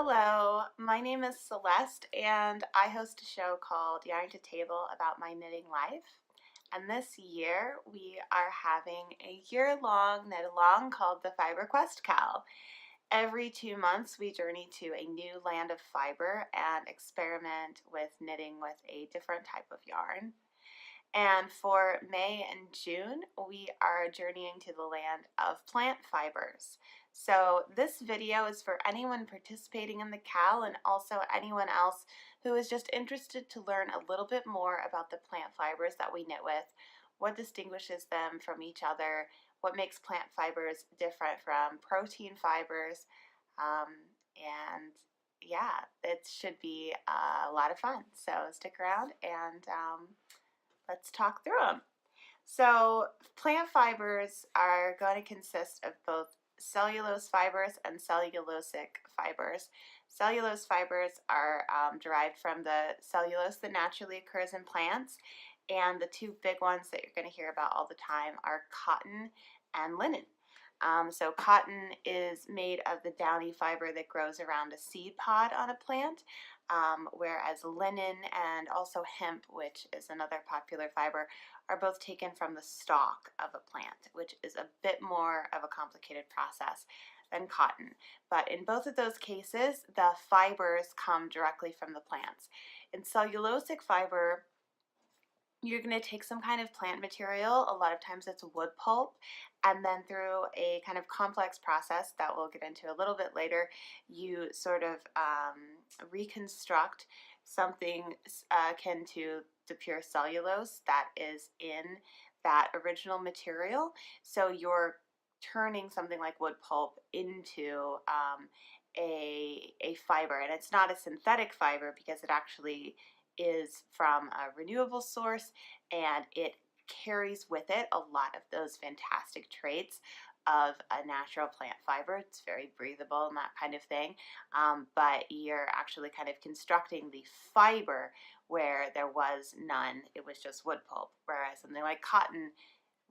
Hello, my name is Celeste and I host a show called Yarn to Table about my knitting life. And this year we are having a year-long knit-along called the Fiber Quest KAL. Every 2 months we journey to a new land of fiber and experiment with knitting with a different type of yarn. And for May and June, we are journeying to the land of plant fibers. So this video is for anyone participating in the KAL and also anyone else who is just interested to learn a little bit more about the plant fibers that we knit with, what distinguishes them from each other, what makes plant fibers different from protein fibers, and yeah, it should be a lot of fun. So stick around and let's talk through them. So plant fibers are going to consist of both cellulose fibers and cellulosic fibers. Cellulose fibers are derived from the cellulose that naturally occurs in plants, and the two big ones that you're going to hear about all the time are cotton and linen. So cotton is made of the downy fiber that grows around a seed pod on a plant, whereas linen and also hemp, which is another popular fiber, are both taken from the stalk of a plant, which is a bit more of a complicated process than cotton. But in both of those cases, the fibers come directly from the plants. In cellulosic fiber, you're going to take some kind of plant material, a lot of times it's wood pulp, and then through a kind of complex process that we'll get into a little bit later, you sort of reconstruct something akin to the pure cellulose that is in that original material. So you're turning something like wood pulp into a fiber, and it's not a synthetic fiber because it actually is from a renewable source, and it carries with it a lot of those fantastic traits of a natural plant fiber. It's very breathable and that kind of thing, but you're actually kind of constructing the fiber where there was none. It was just wood pulp, whereas something like cotton,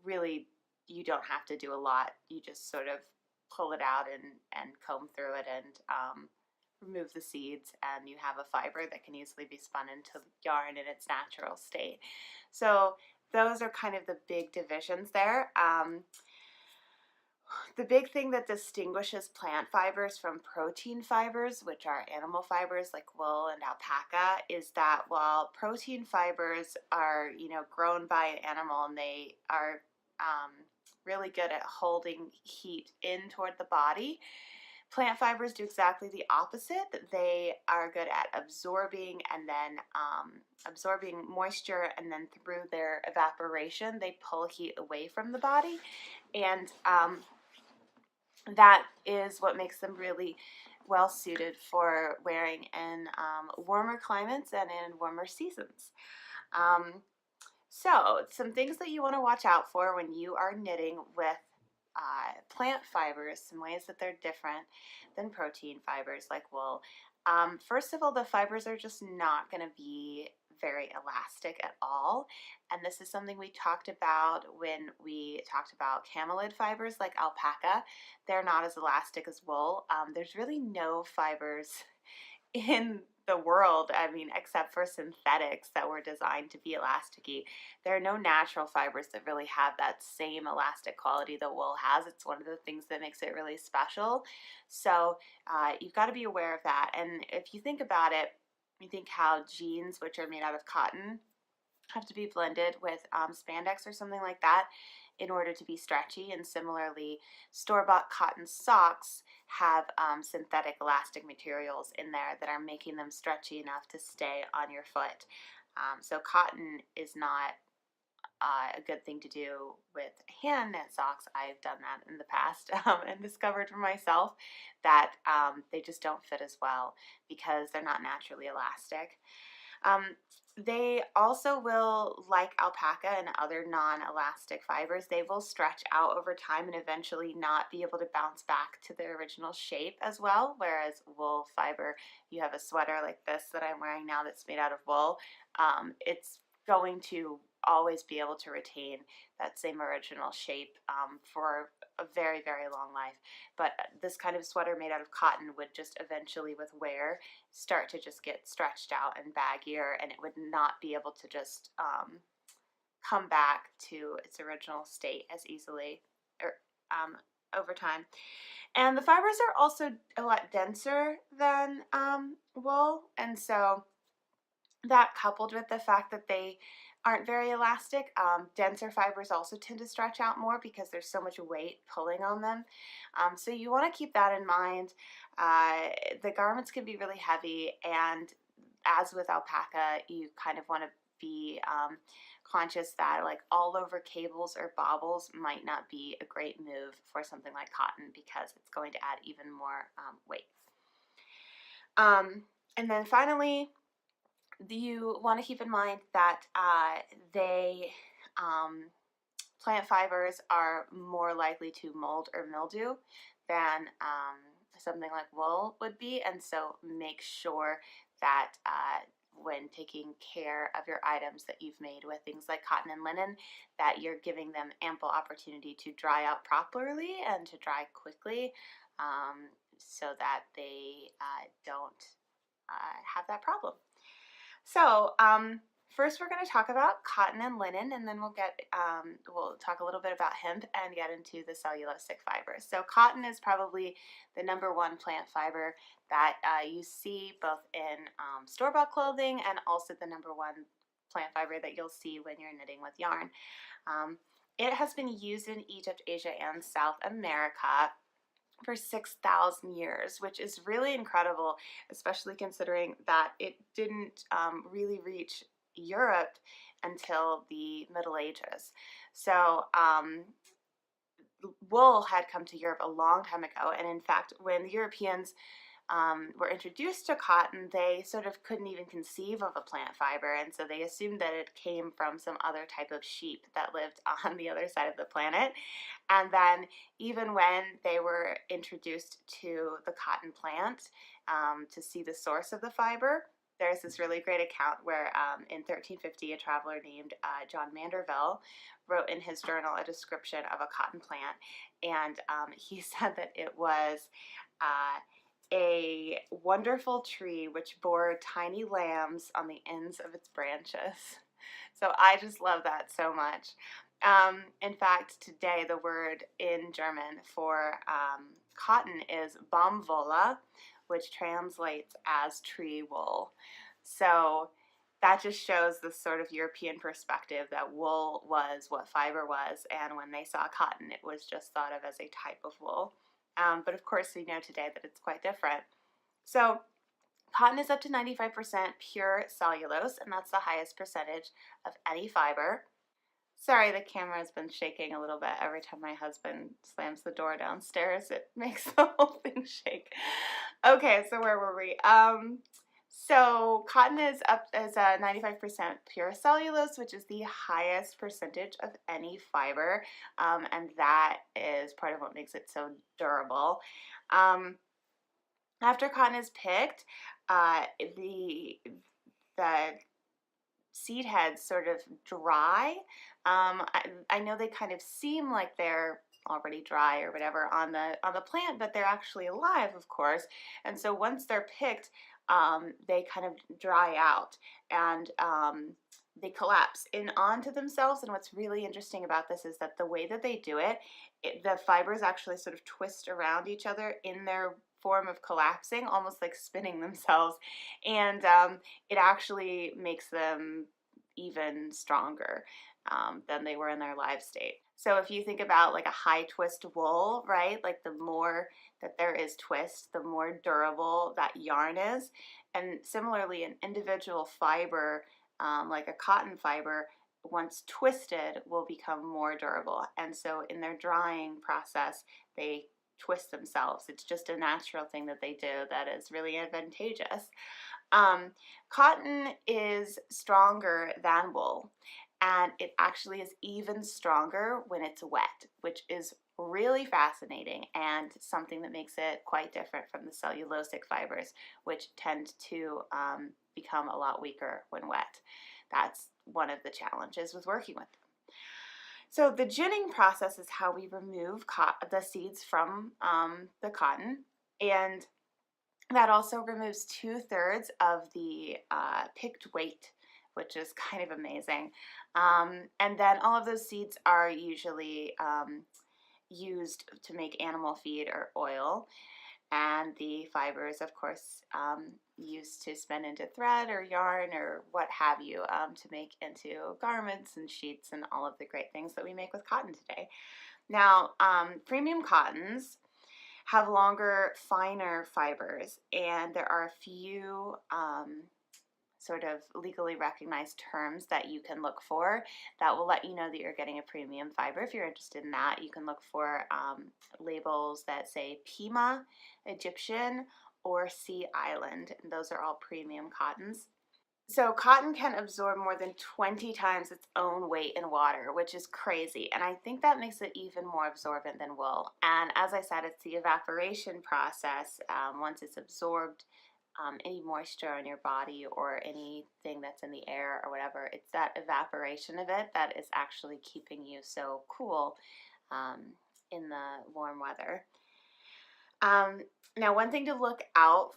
really, you don't have to do a lot. You just sort of pull it out and comb through it and remove the seeds, and you have a fiber that can easily be spun into yarn in its natural state. So those are kind of the big divisions there. The big thing that distinguishes plant fibers from protein fibers, which are animal fibers like wool and alpaca, is that while protein fibers are, grown by an animal and they are really good at holding heat in toward the body, plant fibers do exactly the opposite. They are good at absorbing and then absorbing moisture, and then through their evaporation, they pull heat away from the body. And that is what makes them really well suited for wearing in warmer climates and in warmer seasons. So some things that you want to watch out for when you are knitting with plant fibers, some ways that they're different than protein fibers like wool. First of all, the fibers are just not going to be very elastic at all, and this is something we talked about when we talked about camelid fibers like alpaca. They're not as elastic as wool. There's really no fibers in the world, except for synthetics that were designed to be elasticy. There are no natural fibers that really have that same elastic quality that wool has. It's one of the things that makes it really special. So you've got to be aware of that. And if you think about it, you think how jeans, which are made out of cotton, have to be blended with spandex or something like that in order to be stretchy, and similarly store-bought cotton socks have synthetic elastic materials in there that are making them stretchy enough to stay on your foot. So cotton is not a good thing to do with hand knit socks. I've done that in the past and discovered for myself that they just don't fit as well because they're not naturally elastic. They also will, like alpaca and other non-elastic fibers, they will stretch out over time and eventually not be able to bounce back to their original shape as well, whereas wool fiber, you have a sweater like this that I'm wearing now that's made out of wool, it's going to always be able to retain that same original shape for a very, very long life. But this kind of sweater made out of cotton would just eventually, with wear, start to just get stretched out and baggier, and it would not be able to just come back to its original state as easily or over time. And the fibers are also a lot denser than wool, and so that, coupled with the fact that they aren't very elastic, denser fibers also tend to stretch out more because there's so much weight pulling on them. So you want to keep that in mind. The garments can be really heavy, and as with alpaca, you kind of want to be conscious that like all over cables or baubles might not be a great move for something like cotton because it's going to add even more weight. And then finally, you want to keep in mind that plant fibers are more likely to mold or mildew than something like wool would be, and so make sure that when taking care of your items that you've made with things like cotton and linen, that you're giving them ample opportunity to dry out properly and to dry quickly, so that they don't have that problem. So first we're going to talk about cotton and linen, and then we'll talk a little bit about hemp and get into the cellulosic fibers. So cotton is probably the #1 plant fiber that you see both in store-bought clothing, and also the #1 plant fiber that you'll see when you're knitting with yarn. It has been used in Egypt, Asia, and South America for 6,000 years, which is really incredible, especially considering that it didn't really reach Europe until the Middle Ages. So wool had come to Europe a long time ago, and in fact, when the Europeans were introduced to cotton, they sort of couldn't even conceive of a plant fiber, and so they assumed that it came from some other type of sheep that lived on the other side of the planet. And then even when they were introduced to the cotton plant to see the source of the fiber, there's this really great account where in 1350 a traveler named John Manderville wrote in his journal a description of a cotton plant, and he said that it was a wonderful tree which bore tiny lambs on the ends of its branches. So I just love that so much. In fact, today the word in German for cotton is Baumwolle, which translates as tree wool. So that just shows this sort of European perspective that wool was what fiber was, and when they saw cotton, it was just thought of as a type of wool. But of course, we know today that it's quite different. So cotton is up to 95% pure cellulose, and that's the highest percentage of any fiber. Sorry, the camera has been shaking a little bit. Every time my husband slams the door downstairs, it makes the whole thing shake. Okay, so where were we? So cotton is up as a 95% pure cellulose, which is the highest percentage of any fiber, and that is part of what makes it so durable. After cotton is picked, the seed heads sort of dry. I know they kind of seem like they're already dry or whatever on the plant, but they're actually alive, of course. And so once they're picked, they kind of dry out, and they collapse in onto themselves. And what's really interesting about this is that the way that they do it, the fibers actually sort of twist around each other in their form of collapsing, almost like spinning themselves, and it actually makes them even stronger than they were in their live state. So if you think about like a high twist wool, right, like the more that there is twist, the more durable that yarn is. And similarly, an individual fiber, like a cotton fiber, once twisted, will become more durable. And so in their drying process, they twist themselves. It's just a natural thing that they do that is really advantageous. Cotton is stronger than wool, and it actually is even stronger when it's wet, which is really fascinating and something that makes it quite different from the cellulosic fibers, which tend to become a lot weaker when wet. That's one of the challenges with working with them. So the ginning process is how we remove the seeds from the cotton, and that also removes 2/3 of the picked weight, which is kind of amazing. And then all of those seeds are usually used to make animal feed or oil. And the fibers, of course, used to spin into thread or yarn or what have you, to make into garments and sheets and all of the great things that we make with cotton today. Now, premium cottons have longer, finer fibers, and there are a few sort of legally recognized terms that you can look for that will let you know that you're getting a premium fiber. If you're interested in that, you can look for labels that say Pima, Egyptian, or Sea Island, and those are all premium cottons. So cotton can absorb more than 20 times its own weight in water, which is crazy. And I think that makes it even more absorbent than wool. And as I said, it's the evaporation process. Once it's absorbed, any moisture on your body or anything that's in the air or whatever, it's that evaporation of it that is actually keeping you so cool in the warm weather. Now, one thing to look out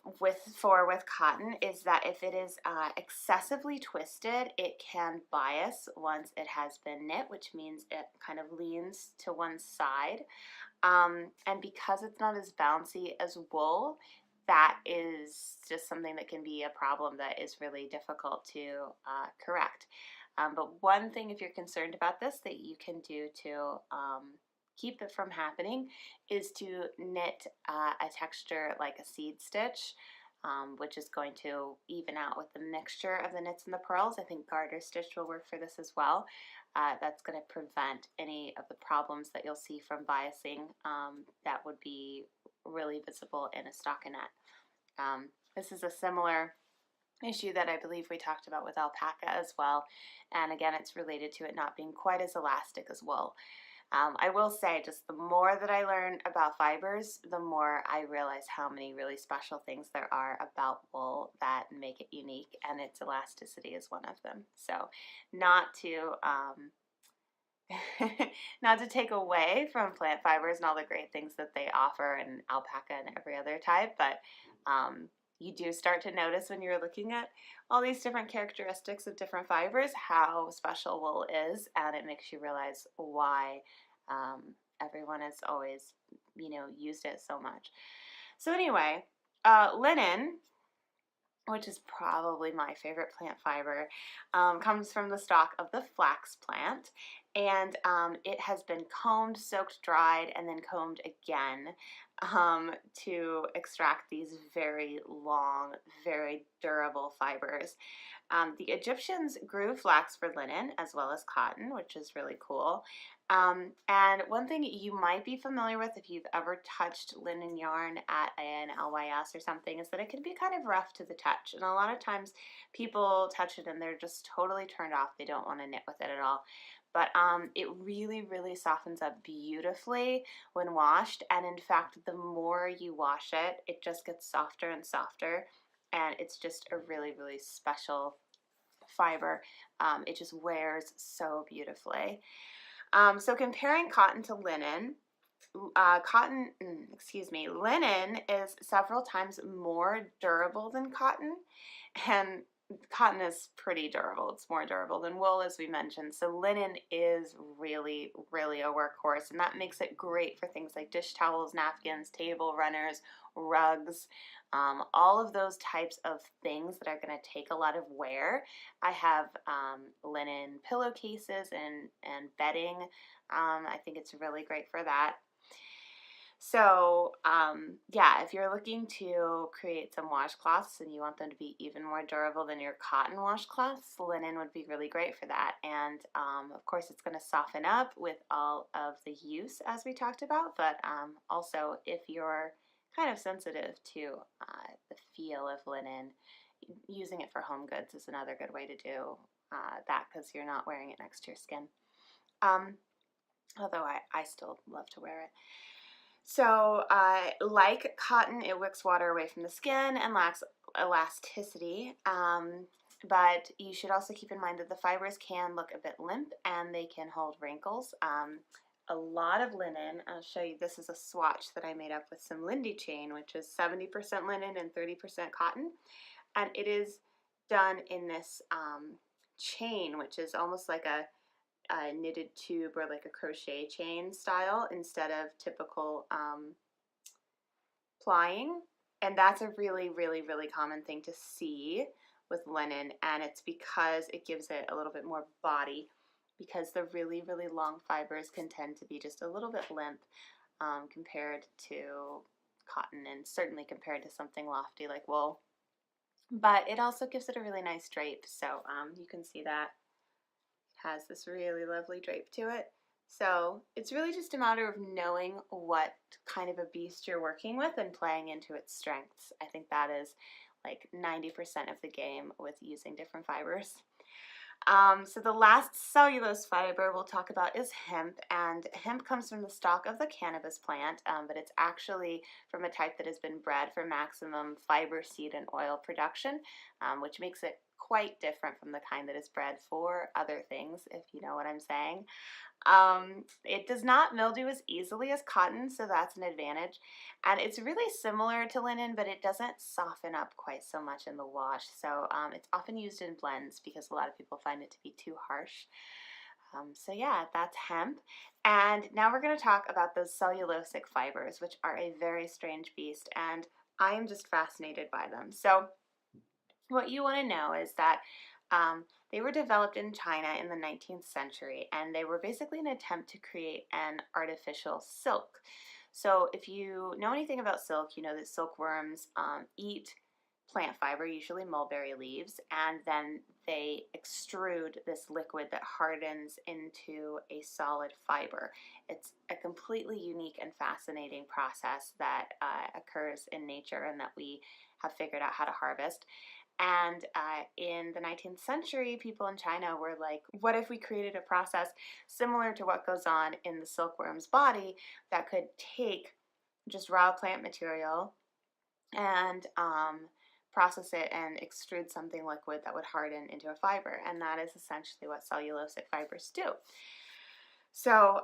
for with cotton is that if it is excessively twisted, it can bias once it has been knit, which means it kind of leans to one side. And because it's not as bouncy as wool, that is just something that can be a problem that is really difficult to correct. But one thing, if you're concerned about this, that you can do to keep it from happening is to knit a texture like a seed stitch, which is going to even out with the mixture of the knits and the purls. I think garter stitch will work for this as well. That's going to prevent any of the problems that you'll see from biasing that would be really visible in a stockinette. This is a similar issue that I believe we talked about with alpaca as well, and again, it's related to it not being quite as elastic as wool. I will say, just the more that I learn about fibers, the more I realize how many really special things there are about wool that make it unique, and its elasticity is one of them. So not to not to take away from plant fibers and all the great things that they offer, and alpaca and every other type, but you do start to notice when you're looking at all these different characteristics of different fibers how special wool is, and it makes you realize why everyone has always, used it so much. So anyway, linen, which is probably my favorite plant fiber, comes from the stalk of the flax plant, and it has been combed, soaked, dried, and then combed again to extract these very long, very durable fibers. The Egyptians grew flax for linen as well as cotton, which is really cool. And one thing you might be familiar with if you've ever touched linen yarn at an LYS or something is that it can be kind of rough to the touch. And a lot of times people touch it and they're just totally turned off. They don't want to knit with it at all. But it really, really softens up beautifully when washed. And in fact, the more you wash it, it just gets softer and softer. And it's just a really, really special fiber. It just wears so beautifully. So comparing cotton to linen, linen is several times more durable than cotton, and cotton is pretty durable. It's more durable than wool, as we mentioned. So linen is really, really a workhorse, and that makes it great for things like dish towels, napkins, table runners, rugs, all of those types of things that are going to take a lot of wear. I have linen pillowcases and bedding. I think it's really great for that. So yeah, if you're looking to create some washcloths and you want them to be even more durable than your cotton washcloths, linen would be really great for that. And of course, it's going to soften up with all of the use as we talked about, but also if you're kind of sensitive to the feel of linen, using it for home goods is another good way to do that, because you're not wearing it next to your skin. Although I still love to wear it. So like cotton, it wicks water away from the skin and lacks elasticity. But you should also keep in mind that the fibers can look a bit limp and they can hold wrinkles. A lot of linen, I'll show you, this is a swatch that I made up with some Lindy chain, which is 70% linen and 30% cotton. And it is done in this chain, which is almost like a knitted tube or like a crochet chain style instead of typical plying. And that's a really, really, really common thing to see with linen, and it's because it gives it a little bit more body, because the really, really long fibers can tend to be just a little bit limp compared to cotton, and certainly compared to something lofty like wool. But it also gives it a really nice drape, so you can see that it has this really lovely drape to it. So it's really just a matter of knowing what kind of a beast you're working with and playing into its strengths. I think that is like 90% of the game with using different fibers. So the last cellulose fiber we'll talk about is hemp, and hemp comes from the stalk of the cannabis plant, but it's actually from a type that has been bred for maximum fiber, seed, and oil production, which makes it quite different from the kind that is bred for other things, if you know what I'm saying. It does not mildew as easily as cotton, so that's an advantage. And it's really similar to linen, but it doesn't soften up quite so much in the wash. So it's often used in blends because a lot of people find it to be too harsh. So yeah, that's hemp. And now we're going to talk about those cellulosic fibers, which are a very strange beast, and I am just fascinated by them. So what you want to know is that they were developed in China in the 19th century, and they were basically an attempt to create an artificial silk. So if you know anything about silk, you know that silkworms eat plant fiber, usually mulberry leaves, and then they extrude this liquid that hardens into a solid fiber. It's a completely unique and fascinating process that occurs in nature and that we have figured out how to harvest. And in the 19th century, people in China were like, what if we created a process similar to what goes on in the silkworm's body that could take just raw plant material and process it and extrude something liquid that would harden into a fiber? And that is essentially what cellulosic fibers do. So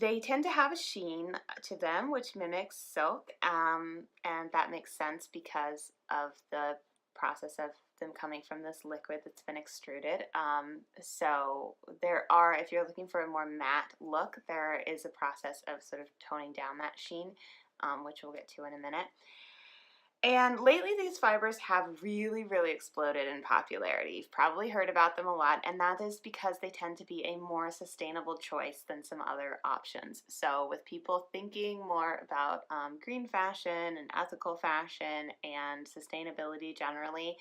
they tend to have a sheen to them, which mimics silk, and that makes sense because of the process of them coming from this liquid that's been extruded. So there are, if you're looking for a more matte look, there is a process of sort of toning down that sheen, which we'll get to in a minute. And lately these fibers have really, really exploded in popularity. You've probably heard about them a lot, and that is because they tend to be a more sustainable choice than some other options. So with people thinking more about green fashion and ethical fashion and sustainability generally,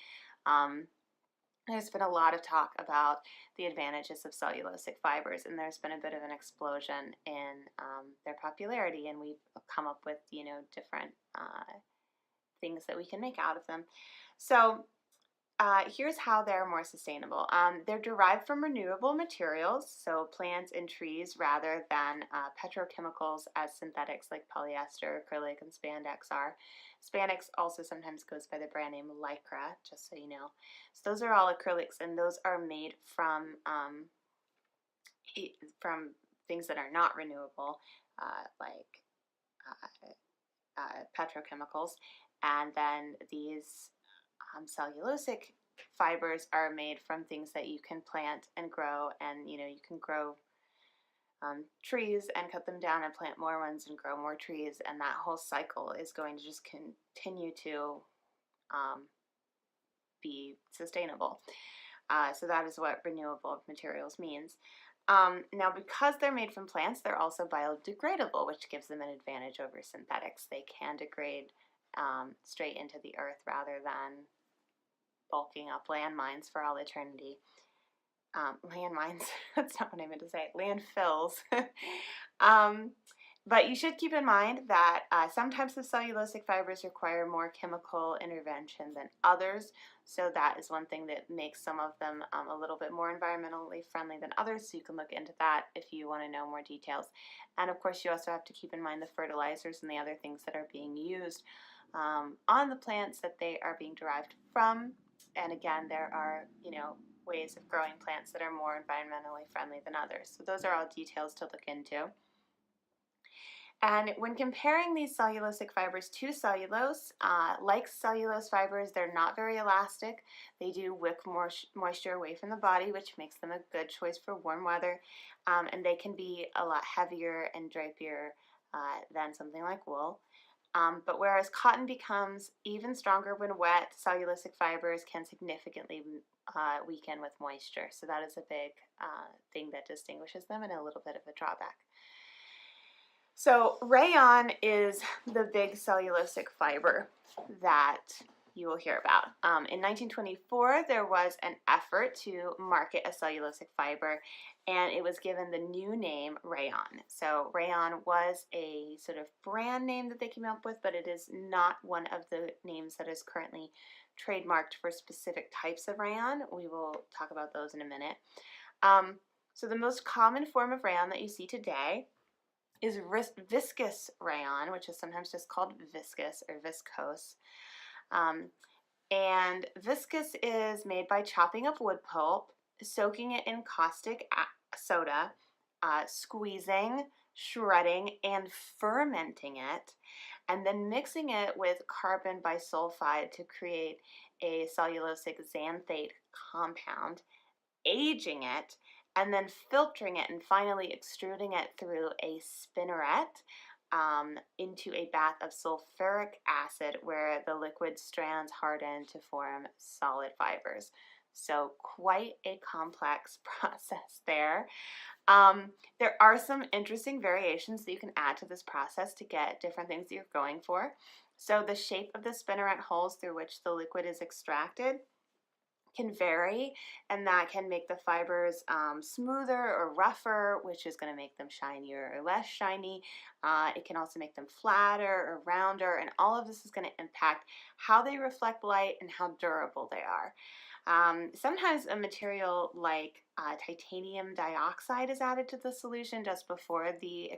there's been a lot of talk about the advantages of cellulosic fibers, and there's been a bit of an explosion in their popularity, and we've come up with, you know, different things that we can make out of them. So here's how they're more sustainable. They're derived from renewable materials, so plants and trees, rather than petrochemicals as synthetics like polyester, acrylic, and spandex are. Spandex also sometimes goes by the brand name Lycra, just so you know. So those are all acrylics, and those are made from things that are not renewable, like petrochemicals. And then these cellulosic fibers are made from things that you can plant and grow, and you know, you can grow trees and cut them down and plant more ones and grow more trees, and that whole cycle is going to just continue to be sustainable. So that is what renewable materials means. Now, because they're made from plants, they're also biodegradable, which gives them an advantage over synthetics. They can degrade straight into the earth rather than bulking up landmines for all eternity. Landmines, that's not what I meant to say, landfills. But you should keep in mind that some types of cellulosic fibers require more chemical intervention than others, so that is one thing that makes some of them a little bit more environmentally friendly than others, so you can look into that if you want to know more details. And of course, you also have to keep in mind the fertilizers and the other things that are being used on the plants that they are being derived from. And again, there are, ways of growing plants that are more environmentally friendly than others. So those are all details to look into. And when comparing these cellulosic fibers to cellulose, like cellulose fibers, they're not very elastic. They do wick moisture away from the body, which makes them a good choice for warm weather. And they can be a lot heavier and drapier than something like wool. But whereas cotton becomes even stronger when wet, cellulosic fibers can significantly weaken with moisture. So that is a big thing that distinguishes them and a little bit of a drawback. So rayon is the big cellulosic fiber that you will hear about. In 1924, there was an effort to market a cellulosic fiber, and it was given the new name Rayon. So Rayon was a sort of brand name that they came up with, but it is not one of the names that is currently trademarked for specific types of rayon. We will talk about those in a minute. So the most common form of rayon that you see today is viscose rayon, which is sometimes just called viscose or viscose. And viscose is made by chopping up wood pulp, soaking it in caustic soda, squeezing, shredding, and fermenting it, and then mixing it with carbon bisulfide to create a cellulosic xanthate compound, aging it, and then filtering it and finally extruding it through a spinneret into a bath of sulfuric acid where the liquid strands harden to form solid fibers. So quite a complex process there. There are some interesting variations that you can add to this process to get different things that you're going for. So the shape of the spinneret holes through which the liquid is extracted can vary, and that can make the fibers smoother or rougher, which is going to make them shinier or less shiny. It can also make them flatter or rounder, and all of this is going to impact how they reflect light and how durable they are. Sometimes a material like titanium dioxide is added to the solution just before the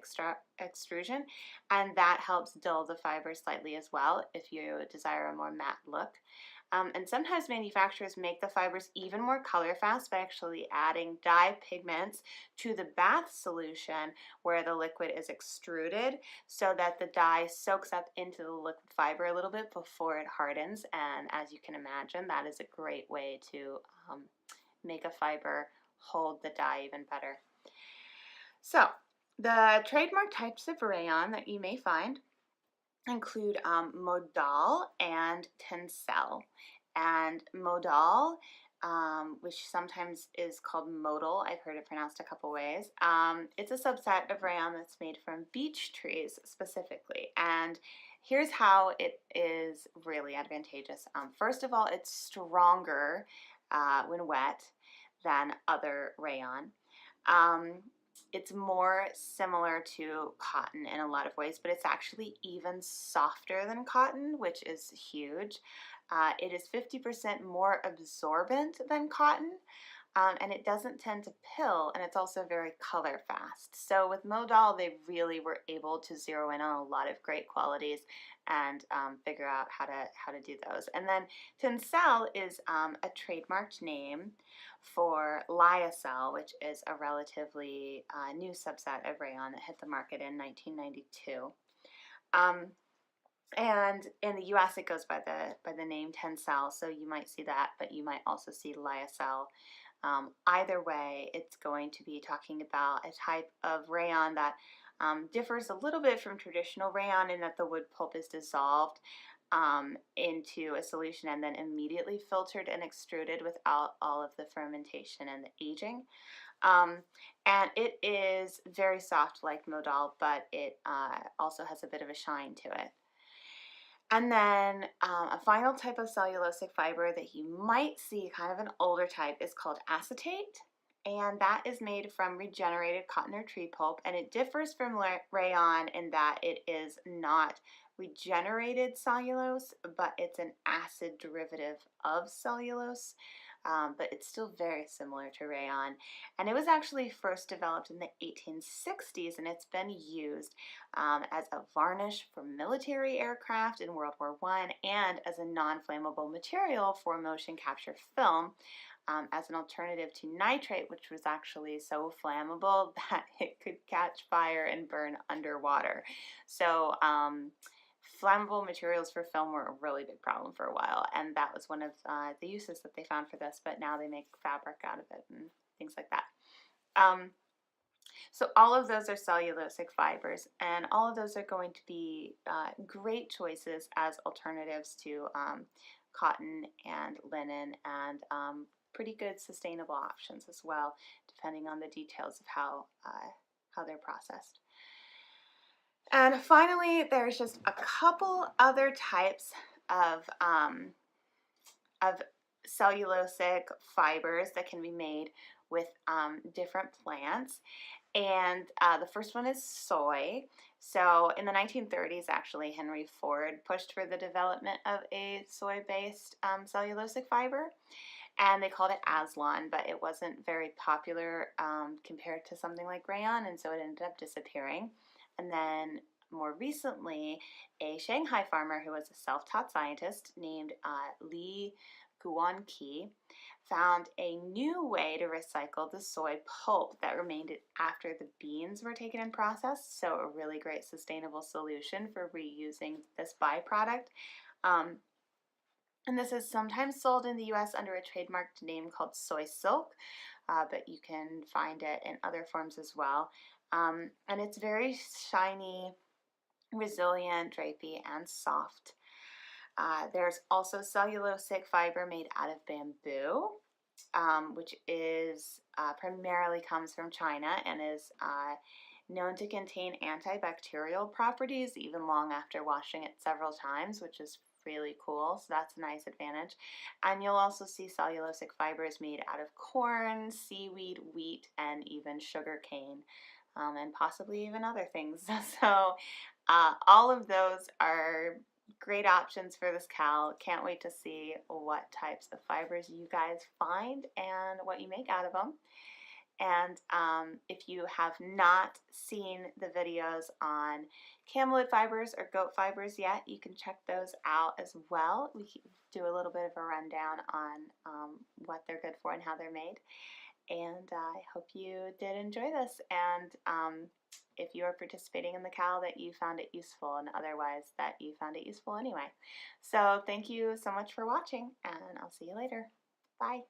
extrusion, and that helps dull the fiber slightly as well if you desire a more matte look. And sometimes manufacturers make the fibers even more color fast by actually adding dye pigments to the bath solution where the liquid is extruded so that the dye soaks up into the liquid fiber a little bit before it hardens. And as you can imagine, that is a great way to make a fiber hold the dye even better. So the trademark types of rayon that you may find include modal and tencel. And modal, which sometimes is called modal, I've heard it pronounced a couple ways, it's a subset of rayon that's made from beech trees specifically. And here's how it is really advantageous. First of all, it's stronger when wet than other rayon. It's more similar to cotton in a lot of ways, but it's actually even softer than cotton, which is huge. It is 50% more absorbent than cotton, and it doesn't tend to pill, and it's also very color fast. So with modal, they really were able to zero in on a lot of great qualities and figure out how to do those. And then tencel is a trademarked name for lyocell, which is a relatively new subset of rayon that hit the market in 1992. And in the U.S., it goes by the name tencel, so you might see that, but you might also see lyocell. Either way, it's going to be talking about a type of rayon that differs a little bit from traditional rayon in that the wood pulp is dissolved into a solution and then immediately filtered and extruded without all of the fermentation and the aging. And it is very soft like modal, but it also has a bit of a shine to it. And then a final type of cellulosic fiber that you might see, kind of an older type, is called acetate. And that is made from regenerated cotton or tree pulp. And it differs from rayon in that it is not regenerated cellulose, but it's an acid derivative of cellulose. but it's still very similar to rayon. And it was actually first developed in the 1860s, and it's been used as a varnish for military aircraft in World War I and as a non-flammable material for motion capture film. As an alternative to nitrate, which was actually so flammable that it could catch fire and burn underwater. So flammable materials for film were a really big problem for a while, and that was one of the uses that they found for this, but now they make fabric out of it and things like that. So all of those are cellulosic fibers, and all of those are going to be great choices as alternatives to cotton and linen, and pretty good sustainable options as well, depending on the details of how they're processed. And finally, there's just a couple other types of cellulosic fibers that can be made with different plants. And the first one is soy. So in the 1930s, actually, Henry Ford pushed for the development of a soy-based cellulosic fiber. And they called it Aslan, but it wasn't very popular compared to something like rayon, and so it ended up disappearing. And then more recently, a Shanghai farmer who was a self-taught scientist named Li Guanqi found a new way to recycle the soy pulp that remained after the beans were taken and processed, so a really great sustainable solution for reusing this byproduct. And this is sometimes sold in the US under a trademarked name called soy silk, but you can find it in other forms as well. And it's very shiny, resilient, drapey, and soft. There's also cellulosic fiber made out of bamboo, which is primarily comes from China and is known to contain antibacterial properties even long after washing it several times, which is really cool, so that's a nice advantage. And you'll also see cellulosic fibers made out of corn, seaweed, wheat, and even sugar cane, and possibly even other things. So all of those are great options for this KAL. Can't wait to see what types of fibers you guys find and what you make out of them. And if you have not seen the videos on camelid fibers or goat fibers yet, you can check those out as well. We do a little bit of a rundown on what they're good for and how they're made. And I hope you did enjoy this. And if you are participating in the KAL, that you found it useful, and otherwise that you found it useful anyway. So thank you so much for watching, and I'll see you later. Bye.